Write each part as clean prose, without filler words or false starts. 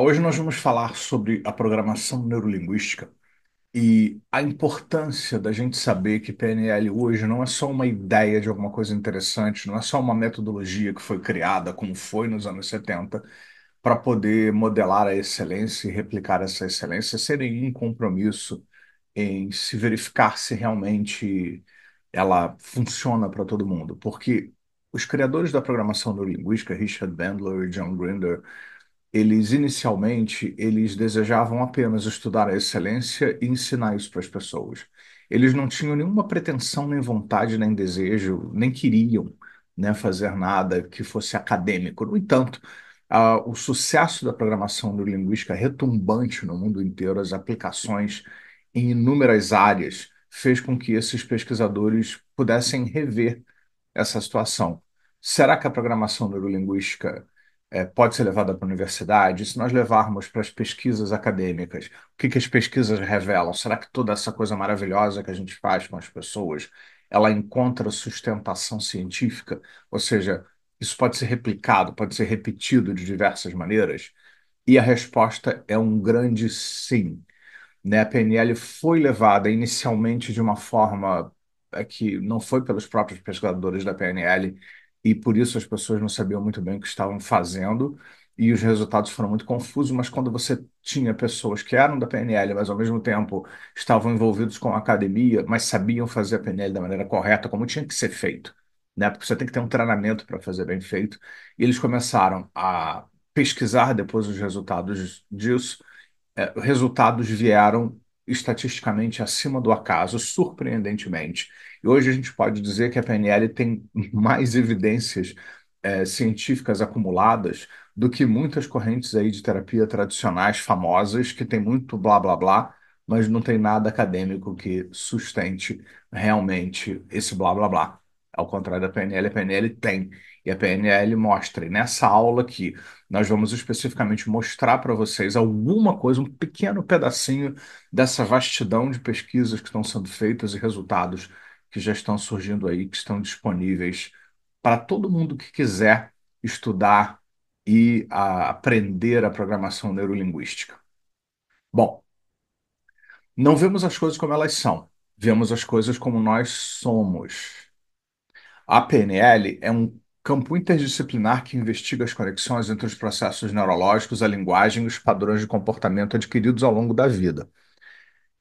Hoje nós vamos falar sobre a programação neurolinguística e a importância da gente saber que PNL hoje não é só uma ideia de alguma coisa interessante, não é só uma metodologia que foi criada, como foi nos anos 70, para poder modelar a excelência e replicar essa excelência sem nenhum compromisso em se verificar se realmente ela funciona para todo mundo. Porque os criadores da programação neurolinguística, Richard Bandler e John Grinder, eles inicialmente eles desejavam apenas estudar a excelência e ensinar isso para as pessoas. Eles não tinham nenhuma pretensão, nem vontade, nem desejo, nem queriam, né, fazer nada que fosse acadêmico. No entanto, o sucesso da programação neurolinguística retumbante no mundo inteiro, as aplicações em inúmeras áreas, fez com que esses pesquisadores pudessem rever essa situação. Será que a programação neurolinguística pode ser levada para a universidade? Se nós levarmos para as pesquisas acadêmicas, o que que as pesquisas revelam? Será que toda essa coisa maravilhosa que a gente faz com as pessoas, ela encontra sustentação científica? Ou seja, isso pode ser replicado, pode ser repetido de diversas maneiras? E a resposta é um grande sim, né? A PNL foi levada inicialmente de uma forma que não foi pelos próprios pesquisadores da PNL, e por isso as pessoas não sabiam muito bem o que estavam fazendo, e os resultados foram muito confusos. Mas quando você tinha pessoas que eram da PNL, mas ao mesmo tempo estavam envolvidos com a academia, mas sabiam fazer a PNL da maneira correta, como tinha que ser feito, né? Porque você tem que ter um treinamento para fazer bem feito, e eles começaram a pesquisar depois os resultados disso. Resultados vieram estatisticamente acima do acaso, surpreendentemente. E hoje a gente pode dizer que a PNL tem mais evidências, científicas acumuladas do que muitas correntes aí de terapia tradicionais famosas, que tem muito blá blá blá, mas não tem nada acadêmico que sustente realmente esse blá blá blá. Ao contrário da PNL, a PNL tem. E a PNL mostra, e nessa aula aqui, nós vamos especificamente mostrar para vocês alguma coisa, um pequeno pedacinho dessa vastidão de pesquisas que estão sendo feitas e resultados que já estão surgindo aí, que estão disponíveis para todo mundo que quiser estudar e aprender a programação neurolinguística. Bom, não vemos as coisas como elas são, vemos as coisas como nós somos. A PNL é um campo interdisciplinar que investiga as conexões entre os processos neurológicos, a linguagem e os padrões de comportamento adquiridos ao longo da vida.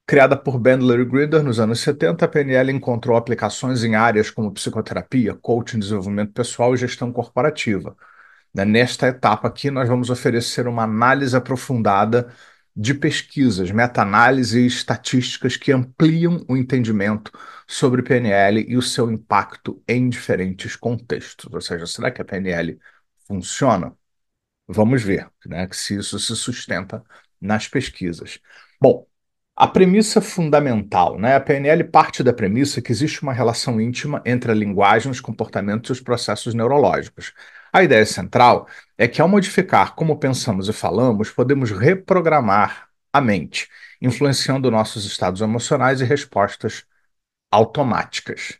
Criada por Bandler e Grinder nos anos 70, a PNL encontrou aplicações em áreas como psicoterapia, coaching, desenvolvimento pessoal e gestão corporativa. Nesta etapa aqui, nós vamos oferecer uma análise aprofundada de pesquisas, meta-análise e estatísticas que ampliam o entendimento sobre PNL e o seu impacto em diferentes contextos. Ou seja, será que a PNL funciona? Vamos ver, né, que se isso se sustenta nas pesquisas. Bom, a premissa fundamental, né? A PNL parte da premissa que existe uma relação íntima entre a linguagem, os comportamentos e os processos neurológicos. A ideia central é que, ao modificar como pensamos e falamos, podemos reprogramar a mente, influenciando nossos estados emocionais e respostas automáticas.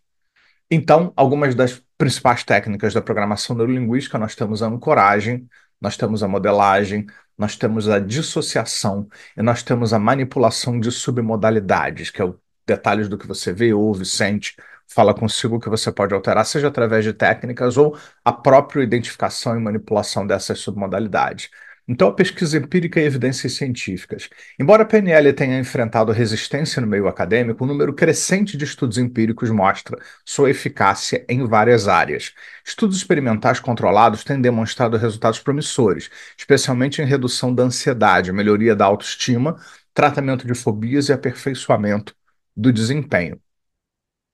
Então, algumas das principais técnicas da programação neurolinguística, nós temos a ancoragem, nós temos a modelagem, nós temos a dissociação e nós temos a manipulação de submodalidades, que é o detalhes do que você vê, ouve, sente, fala consigo que você pode alterar, seja através de técnicas ou a própria identificação e manipulação dessas submodalidades. Então, a pesquisa empírica e evidências científicas. Embora a PNL tenha enfrentado resistência no meio acadêmico, o número crescente de estudos empíricos mostra sua eficácia em várias áreas. Estudos experimentais controlados têm demonstrado resultados promissores, especialmente em redução da ansiedade, melhoria da autoestima, tratamento de fobias e aperfeiçoamento do desempenho.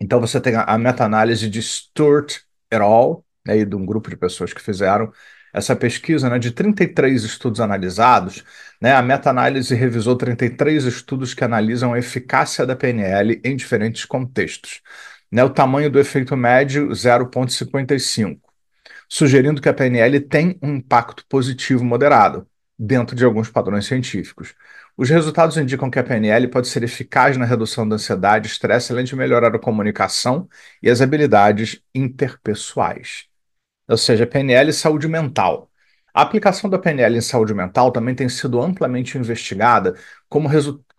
Então você tem a meta-análise de Sturt et al., né, e de um grupo de pessoas que fizeram essa pesquisa, né, de 33 estudos analisados, né, a meta-análise revisou 33 estudos que analisam a eficácia da PNL em diferentes contextos. Né, o tamanho do efeito médio, 0,55, sugerindo que a PNL tem um impacto positivo moderado, dentro de alguns padrões científicos. Os resultados indicam que a PNL pode ser eficaz na redução da ansiedade e estresse, além de melhorar a comunicação e as habilidades interpessoais. Ou seja, PNL e saúde mental. A aplicação da PNL em saúde mental também tem sido amplamente investigada com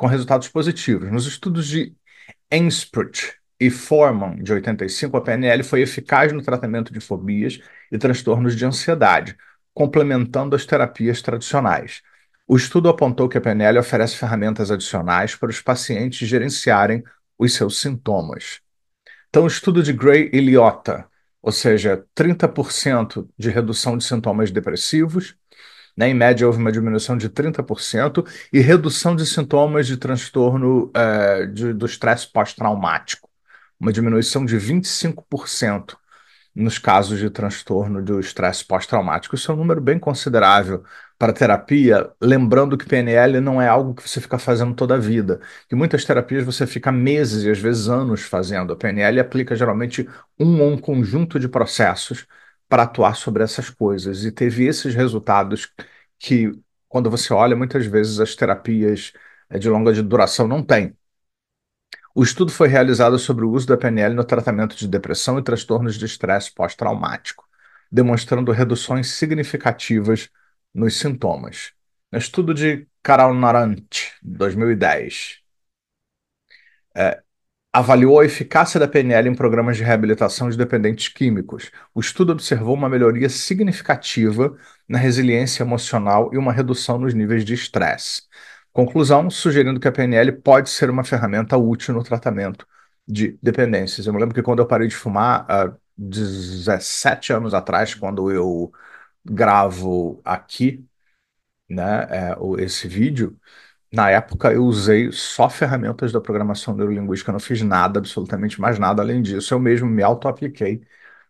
resultados positivos. Nos estudos de Ainsworth e Forman, de 85, a PNL foi eficaz no tratamento de fobias e transtornos de ansiedade, complementando as terapias tradicionais. O estudo apontou que a PNL oferece ferramentas adicionais para os pacientes gerenciarem os seus sintomas. Então, o estudo de Gray e Liotta, ou seja, 30% de redução de sintomas depressivos, né? Em média, houve uma diminuição de 30% e redução de sintomas de transtorno do estresse pós-traumático, uma diminuição de 25% nos casos de transtorno do estresse pós-traumático. Isso é um número bem considerável para terapia, lembrando que PNL não é algo que você fica fazendo toda a vida, que muitas terapias você fica meses e às vezes anos fazendo. A PNL aplica geralmente um ou um conjunto de processos para atuar sobre essas coisas e teve esses resultados que, quando você olha, muitas vezes as terapias de longa duração não têm. O estudo foi realizado sobre o uso da PNL no tratamento de depressão e transtornos de estresse pós-traumático, demonstrando reduções significativas nos sintomas. No estudo de Carol Narant, 2010, avaliou a eficácia da PNL em programas de reabilitação de dependentes químicos. O estudo observou uma melhoria significativa na resiliência emocional e uma redução nos níveis de estresse. Conclusão, sugerindo que a PNL pode ser uma ferramenta útil no tratamento de dependências. Eu me lembro que quando eu parei de fumar, há 17 anos atrás, quando eu gravo aqui, né, esse vídeo, na época, eu usei só ferramentas da programação neurolinguística, eu não fiz nada, absolutamente mais nada além disso. Eu mesmo me auto-apliquei,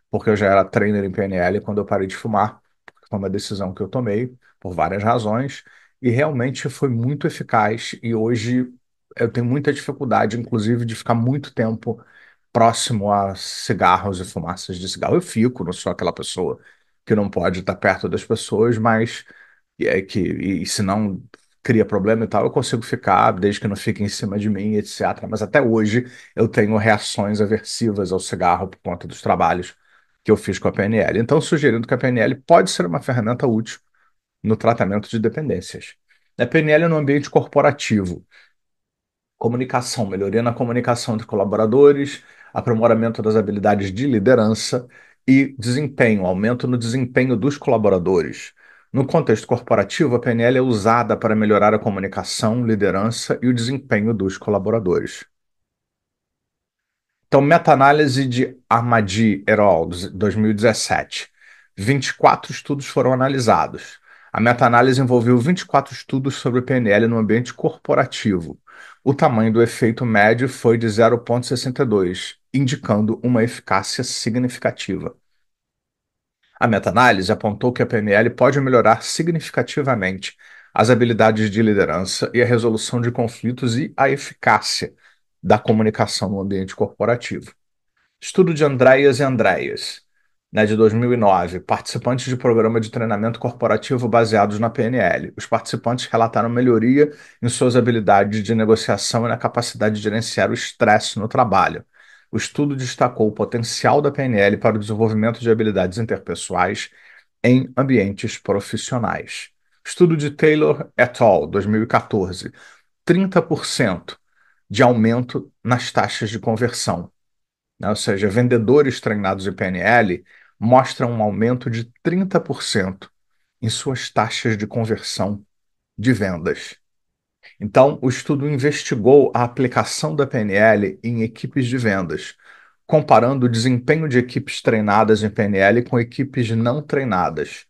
porque eu já era trainer em PNL quando eu parei de fumar. Foi uma decisão que eu tomei por várias razões, e realmente foi muito eficaz. E hoje eu tenho muita dificuldade, inclusive, de ficar muito tempo próximo a cigarros e fumaças de cigarro. Eu fico, não sou aquela pessoa que não pode estar perto das pessoas, mas e se não cria problema e tal, eu consigo ficar, desde que não fique em cima de mim, etc. Mas até hoje eu tenho reações aversivas ao cigarro por conta dos trabalhos que eu fiz com a PNL. Então, sugerindo que a PNL pode ser uma ferramenta útil no tratamento de dependências. A PNL no ambiente corporativo. Comunicação, melhoria na comunicação entre colaboradores, aprimoramento das habilidades de liderança e desempenho, aumento no desempenho dos colaboradores. No contexto corporativo, a PNL é usada para melhorar a comunicação, liderança e o desempenho dos colaboradores. Então, meta-análise de Ahmadi et al., 2017. 24 estudos foram analisados. A meta-análise envolveu 24 estudos sobre PNL no ambiente corporativo. O tamanho do efeito médio foi de 0,62, indicando uma eficácia significativa. A meta-análise apontou que a PNL pode melhorar significativamente as habilidades de liderança e a resolução de conflitos e a eficácia da comunicação no ambiente corporativo. Estudo de Andreas e Andreas, né, de 2009, participantes de programa de treinamento corporativo baseados na PNL. Os participantes relataram melhoria em suas habilidades de negociação e na capacidade de gerenciar o estresse no trabalho. O estudo destacou o potencial da PNL para o desenvolvimento de habilidades interpessoais em ambientes profissionais. Estudo de Taylor et al., 2014, 30% de aumento nas taxas de conversão, né? Ou seja, vendedores treinados em PNL mostram um aumento de 30% em suas taxas de conversão de vendas. Então, o estudo investigou a aplicação da PNL em equipes de vendas, comparando o desempenho de equipes treinadas em PNL com equipes não treinadas,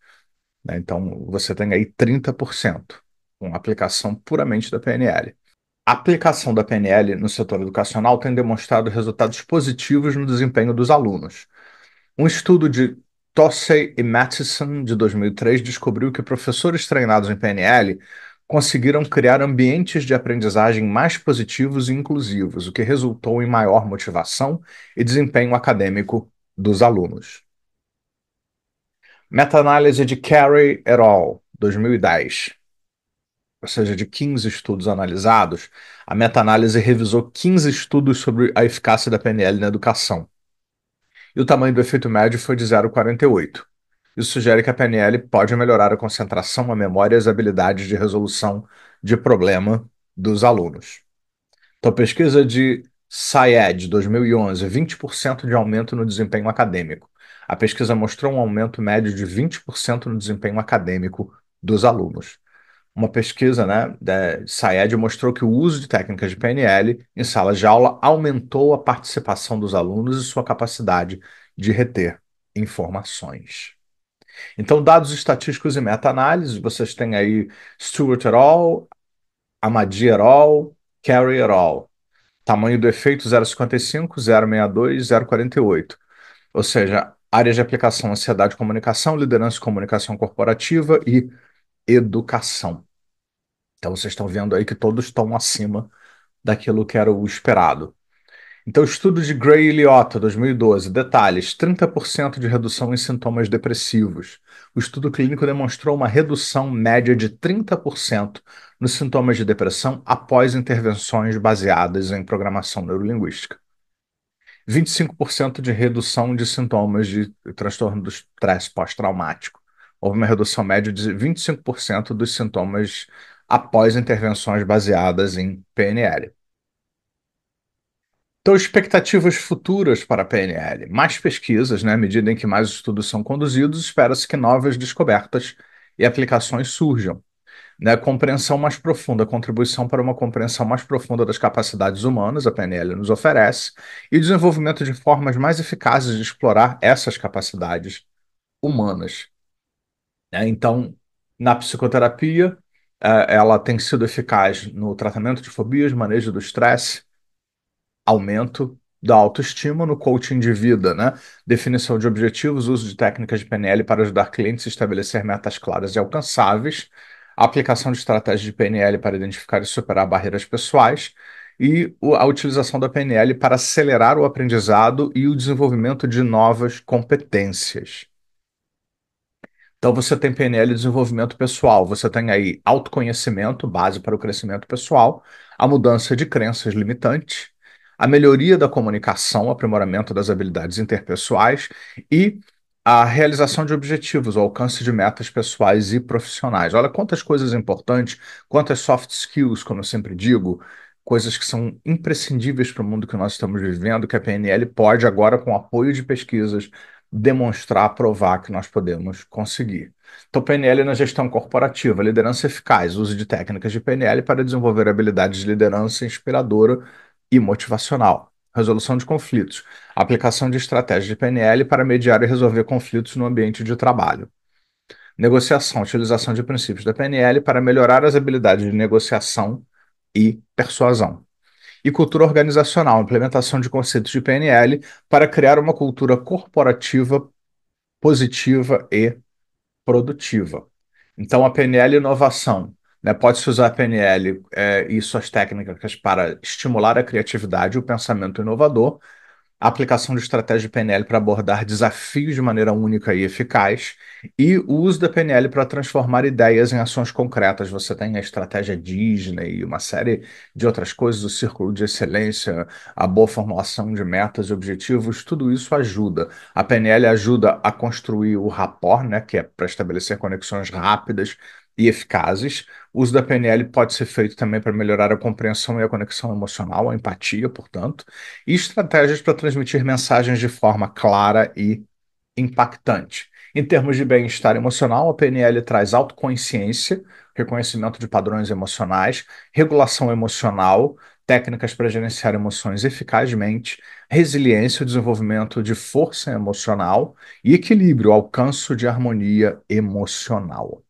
né? Então, você tem aí 30% com aplicação puramente da PNL. A aplicação da PNL no setor educacional tem demonstrado resultados positivos no desempenho dos alunos. Um estudo de Tossey e Matheson, de 2003, descobriu que professores treinados em PNL conseguiram criar ambientes de aprendizagem mais positivos e inclusivos, o que resultou em maior motivação e desempenho acadêmico dos alunos. Meta-análise de Carey et al., 2010. Ou seja, de 15 estudos analisados, a meta-análise revisou 15 estudos sobre a eficácia da PNL na educação. E o tamanho do efeito médio foi de 0,48. Isso sugere que a PNL pode melhorar a concentração, a memória e as habilidades de resolução de problema dos alunos. Então, pesquisa de SAIED 2011, 20% de aumento no desempenho acadêmico. A pesquisa mostrou um aumento médio de 20% no desempenho acadêmico dos alunos. Uma pesquisa, né, da SAIED mostrou que o uso de técnicas de PNL em salas de aula aumentou a participação dos alunos e sua capacidade de reter informações. Então, dados estatísticos e meta-análises, vocês têm aí Stewart et al., Amadi et al., Carey et al. Tamanho do efeito 0,55, 0,62, 0,48. Ou seja, áreas de aplicação, ansiedade, comunicação, liderança e comunicação corporativa e educação. Então vocês estão vendo aí que todos estão acima daquilo que era o esperado. Então, estudo de Gray e Liotta, 2012. Detalhes: 30% de redução em sintomas depressivos. O estudo clínico demonstrou uma redução média de 30% nos sintomas de depressão após intervenções baseadas em programação neurolinguística. 25% de redução de sintomas de transtorno do estresse pós-traumático. Houve uma redução média de 25% dos sintomas após intervenções baseadas em PNL. Então, expectativas futuras para a PNL. Mais pesquisas, né? À medida em que mais estudos são conduzidos, espera-se que novas descobertas e aplicações surjam. Né? Compreensão mais profunda, contribuição para uma compreensão mais profunda das capacidades humanas, a PNL nos oferece, e o desenvolvimento de formas mais eficazes de explorar essas capacidades humanas. Né? Então, na psicoterapia, ela tem sido eficaz no tratamento de fobias, manejo do estresse, aumento da autoestima no coaching de vida, né? Definição de objetivos, uso de técnicas de PNL para ajudar clientes a estabelecer metas claras e alcançáveis, aplicação de estratégias de PNL para identificar e superar barreiras pessoais e a utilização da PNL para acelerar o aprendizado e o desenvolvimento de novas competências. Então você tem PNL e desenvolvimento pessoal, você tem aí autoconhecimento, base para o crescimento pessoal, a mudança de crenças limitantes, a melhoria da comunicação, aprimoramento das habilidades interpessoais e a realização de objetivos, o alcance de metas pessoais e profissionais. Olha quantas coisas importantes, quantas soft skills, como eu sempre digo, coisas que são imprescindíveis para o mundo que nós estamos vivendo, que a PNL pode agora, com apoio de pesquisas, demonstrar, provar que nós podemos conseguir. Então, PNL na gestão corporativa, liderança eficaz, uso de técnicas de PNL para desenvolver habilidades de liderança inspiradora e motivacional. Resolução de conflitos, aplicação de estratégias de PNL para mediar e resolver conflitos no ambiente de trabalho. Negociação, utilização de princípios da PNL para melhorar as habilidades de negociação e persuasão. E cultura organizacional, implementação de conceitos de PNL para criar uma cultura corporativa positiva e produtiva. Então, a PNL inovação, né? Pode-se usar a PNL e suas técnicas para estimular a criatividade e o pensamento inovador, a aplicação de estratégia de PNL para abordar desafios de maneira única e eficaz, e o uso da PNL para transformar ideias em ações concretas. Você tem a estratégia Disney e uma série de outras coisas, o círculo de excelência, a boa formulação de metas e objetivos, tudo isso ajuda. A PNL ajuda a construir o rapport, né, que é para estabelecer conexões rápidas e eficazes. O uso da PNL pode ser feito também para melhorar a compreensão e a conexão emocional, a empatia, portanto, e estratégias para transmitir mensagens de forma clara e impactante. Em termos de bem-estar emocional, a PNL traz autoconsciência, reconhecimento de padrões emocionais, regulação emocional, técnicas para gerenciar emoções eficazmente, resiliência, o desenvolvimento de força emocional e equilíbrio, alcance de harmonia emocional.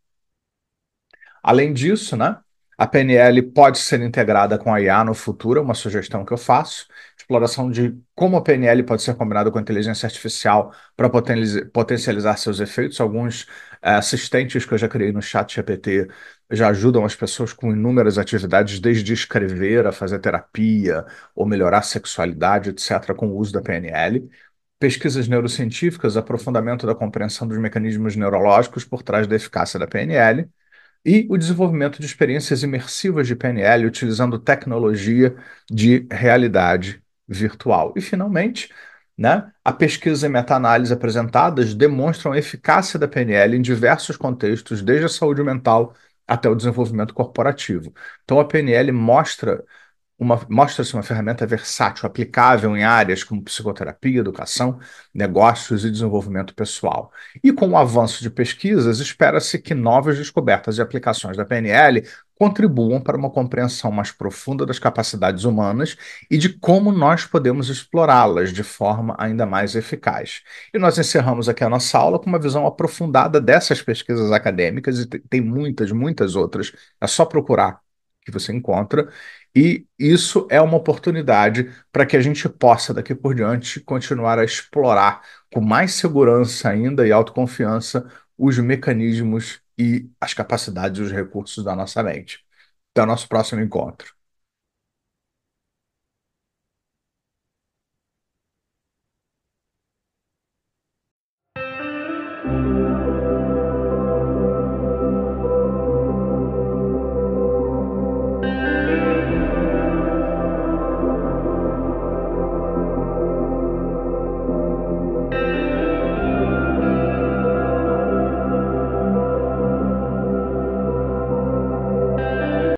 Além disso, né, a PNL pode ser integrada com a IA no futuro, é uma sugestão que eu faço. Exploração de como a PNL pode ser combinada com a inteligência artificial para potencializar seus efeitos. Alguns assistentes que eu já criei no chat GPT já ajudam as pessoas com inúmeras atividades, desde escrever, a fazer terapia, ou melhorar a sexualidade, etc., com o uso da PNL. Pesquisas neurocientíficas, aprofundamento da compreensão dos mecanismos neurológicos por trás da eficácia da PNL e o desenvolvimento de experiências imersivas de PNL utilizando tecnologia de realidade virtual. E, finalmente, né? A pesquisa e meta-análise apresentadas demonstram a eficácia da PNL em diversos contextos, desde a saúde mental até o desenvolvimento corporativo. Então, a PNL mostra-se uma ferramenta versátil, aplicável em áreas como psicoterapia, educação, negócios e desenvolvimento pessoal. E com o avanço de pesquisas, espera-se que novas descobertas e aplicações da PNL contribuam para uma compreensão mais profunda das capacidades humanas e de como nós podemos explorá-las de forma ainda mais eficaz. E nós encerramos aqui a nossa aula com uma visão aprofundada dessas pesquisas acadêmicas, e tem muitas, muitas outras, é só procurar que você encontra, e isso é uma oportunidade para que a gente possa, daqui por diante, continuar a explorar com mais segurança ainda e autoconfiança os mecanismos e as capacidades e os recursos da nossa mente. Até o nosso próximo encontro.